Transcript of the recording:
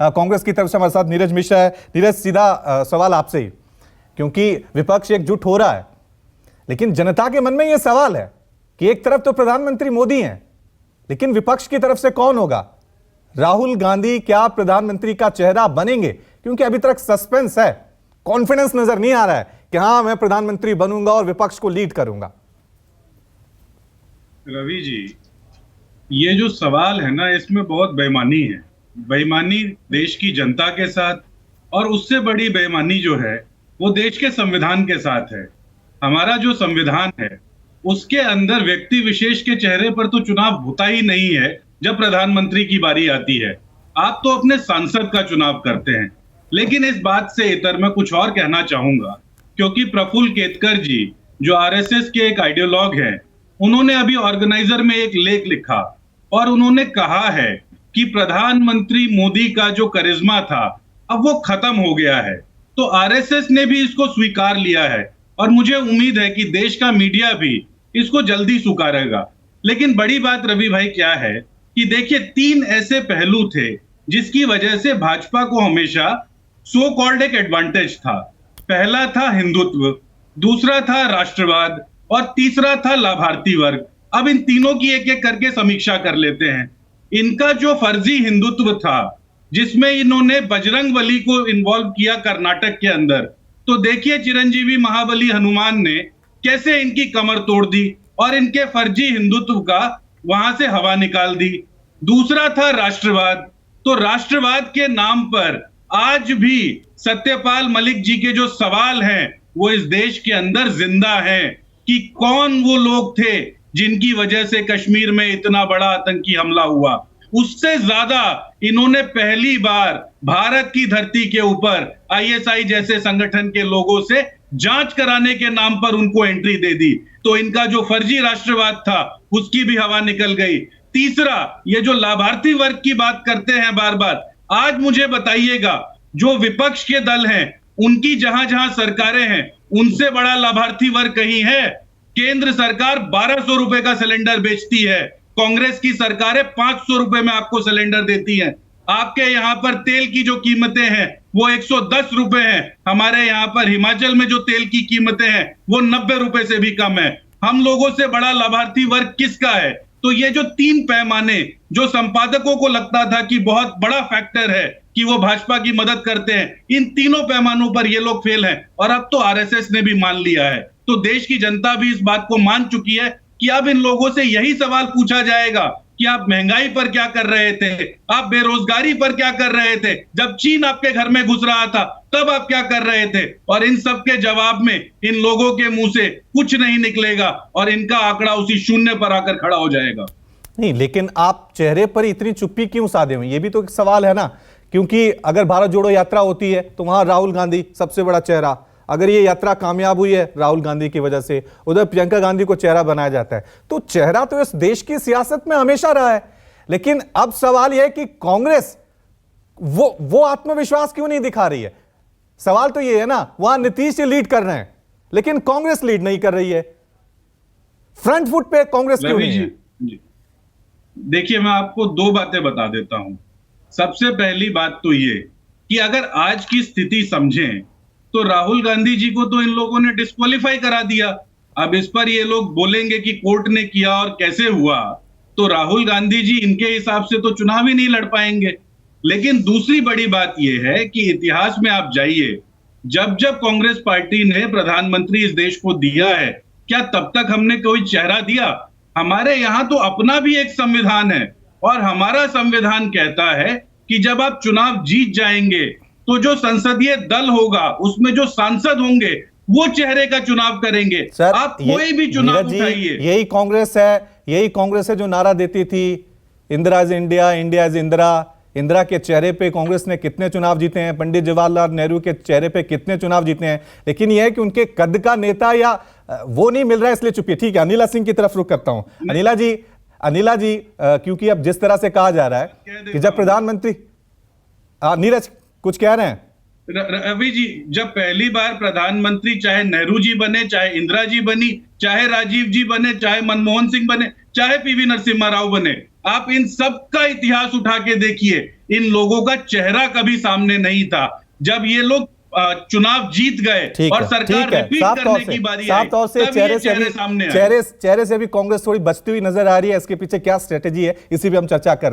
कांग्रेस की तरफ से हमारे साथ नीरज मिश्रा है। नीरज, सीधा सवाल आपसे ही, क्योंकि विपक्ष एकजुट हो रहा है, लेकिन जनता के मन में यह सवाल है कि एक तरफ तो प्रधानमंत्री मोदी हैं, लेकिन विपक्ष की तरफ से कौन होगा? राहुल गांधी क्या प्रधानमंत्री का चेहरा बनेंगे? क्योंकि अभी तक सस्पेंस है, कॉन्फिडेंस नजर नहीं आ रहा है कि हां मैं प्रधानमंत्री बनूंगा और विपक्ष को लीड करूंगा। रवि जी, ये जो सवाल है ना, इसमें बहुत बेईमानी है। बेईमानी देश की जनता के साथ, और उससे बड़ी बेईमानी जो है वो देश के संविधान के साथ है। हमारा जो संविधान है उसके अंदर व्यक्ति विशेष के चेहरे पर तो चुनाव होता ही नहीं है। जब प्रधानमंत्री की बारी आती है आप तो अपने सांसद का चुनाव करते हैं। लेकिन इस बात से इतर मैं कुछ और कहना चाहूंगा, क्योंकि प्रफुल्ल केतकर जी जो आरएसएस के एक आइडियोलॉग हैं, उन्होंने अभी ऑर्गेनाइजर में एक लेख लिखा और उन्होंने कहा है कि प्रधानमंत्री मोदी का जो करिश्मा था अब वो खत्म हो गया है। तो आरएसएस ने भी इसको स्वीकार लिया है और मुझे उम्मीद है कि देश का मीडिया भी इसको जल्दी स्वीकारेगा। लेकिन बड़ी बात रवि भाई क्या है कि देखिए, 3 ऐसे पहलू थे जिसकी वजह से भाजपा को हमेशा सो कॉल्ड एक एडवांटेज था। पहला था हिंदुत्व, दूसरा था राष्ट्रवाद और तीसरा था लाभार्थी वर्ग। अब इन तीनों की एक एक करके समीक्षा कर लेते हैं। इनका जो फर्जी हिंदुत्व था, जिसमें इन्होंने बजरंगबली को इन्वॉल्व किया कर्नाटक के अंदर, तो देखिए चिरंजीवी महाबली हनुमान ने कैसे इनकी कमर तोड़ दी और इनके फर्जी हिंदुत्व का वहां से हवा निकाल दी। दूसरा था राष्ट्रवाद, तो राष्ट्रवाद के नाम पर आज भी सत्यपाल मलिक जी के जो सवाल हैं वो इस देश के अंदर जिंदा हैं कि कौन वो लोग थे जिनकी वजह से कश्मीर में इतना बड़ा आतंकी हमला हुआ। उससे ज्यादा इन्होंने पहली बार भारत की धरती के ऊपर आईएसआई जैसे संगठन के लोगों से जांच कराने के नाम पर उनको एंट्री दे दी। तो इनका जो फर्जी राष्ट्रवाद था उसकी भी हवा निकल गई। तीसरा, ये जो लाभार्थी वर्ग की बात करते हैं बार बार, आज मुझे बताइएगा जो विपक्ष के दल हैं उनकी जहां जहां सरकारें हैं उनसे बड़ा लाभार्थी वर्ग कहीं है? केंद्र सरकार 1200 रुपए का सिलेंडर बेचती है, कांग्रेस की सरकारें 500 रुपए में आपको सिलेंडर देती हैं। आपके यहां पर तेल की जो कीमतें हैं वो 110 रुपए हैं, हमारे यहां पर हिमाचल में जो तेल की कीमतें हैं वो 90 रुपए से भी कम है। हम लोगों से बड़ा लाभार्थी वर्ग किसका है? तो ये जो 3 पैमाने जो संपादकों को लगता था कि बहुत बड़ा फैक्टर है कि वो भाजपा की मदद करते हैं, इन तीनों पैमानों पर ये लोग फेल हैं। और अब तो आरएसएस ने भी मान लिया है, तो देश की जनता भी इस बात को मान चुकी है कि अब इन लोगों से यही सवाल पूछा जाएगा कि आप महंगाई पर क्या कर रहे थे, आप बेरोजगारी पर क्या कर रहे थे, जब चीन आपके घर में घुस रहा था तब आप क्या कर रहे थे? और इन सब के जवाब में इन लोगों के मुंह से कुछ नहीं निकलेगा और इनका आंकड़ा उसी शून्य पर आकर खड़ा हो जाएगा। नहीं, लेकिन आप चेहरे पर इतनी चुप्पी क्यों साधे हुए? ये भी तो एक सवाल है ना, क्योंकि अगर भारत जोड़ो यात्रा होती है तो वहां राहुल गांधी सबसे बड़ा चेहरा, अगर ये यात्रा कामयाब हुई है राहुल गांधी की वजह से, उधर प्रियंका गांधी को चेहरा बनाया जाता है। तो चेहरा तो इस देश की सियासत में हमेशा रहा है, लेकिन अब सवाल यह है कि कांग्रेस वो आत्मविश्वास क्यों नहीं दिखा रही है? सवाल तो ये है ना, वहां नीतीश से लीड कर रहे हैं लेकिन कांग्रेस लीड नहीं कर रही है। फ्रंट फुट पे कांग्रेस क्यों नहीं है? देखिए, मैं आपको 2 बातें बता देता हूं। सबसे पहली बात तो ये कि अगर आज की स्थिति समझें तो राहुल गांधी जी को तो इन लोगों ने डिस्क्वालीफाई करा दिया। अब इस पर ये लोग बोलेंगे कि कोर्ट ने किया और कैसे हुआ, तो राहुल गांधी जी इनके हिसाब से तो चुनाव ही नहीं लड़ पाएंगे। लेकिन दूसरी बड़ी बात यह है कि इतिहास में आप जाइए, जब जब कांग्रेस पार्टी ने प्रधानमंत्री इस देश को दिया है, क्या तब तक हमने कोई चेहरा दिया? हमारे यहां तो अपना भी एक संविधान है और हमारा संविधान कहता है कि जब आप चुनाव जीत जाएंगे तो जो संसदीय दल होगा उसमें जो सांसद होंगे वो चेहरे का चुनाव करेंगे। सर, आप कोई भी चुनाव उठाइए। यही कांग्रेस है जो नारा देती थी Indira is India, India is Indira. Indira के चेहरे पे कांग्रेस ने कितने चुनाव जीते हैं, पंडित जवाहरलाल नेहरू के चेहरे पे कितने चुनाव जीते हैं, लेकिन यह है कि उनके कद का नेता या वो नहीं मिल रहा है, इसलिए चुप है। ठीक है, अनिला सिंह की तरफ रुख करता हूं। अनिला जी, क्योंकि अब जिस तरह से कहा जा रहा है कि जब प्रधानमंत्री, नीरज कुछ कह रहे हैं? रवि जी, जब पहली बार प्रधानमंत्री चाहे नेहरू जी बने, चाहे इंदिरा जी बनी, चाहे राजीव जी बने, चाहे मनमोहन सिंह बने, चाहे पीवी नरसिम्हा राव बने, आप इन सब का इतिहास उठा के देखिए, इन लोगों का चेहरा कभी सामने नहीं था। जब ये लोग चुनाव जीत गए और सरकार रिपीट करने की बारी आई, साफ तौर से सामने आए। चेहरे से अभी कांग्रेस थोड़ी बचती हुई नजर आ रही है। इसके पीछे क्या स्ट्रेटेजी है, इसी पे हम चर्चा कर रहे हैं।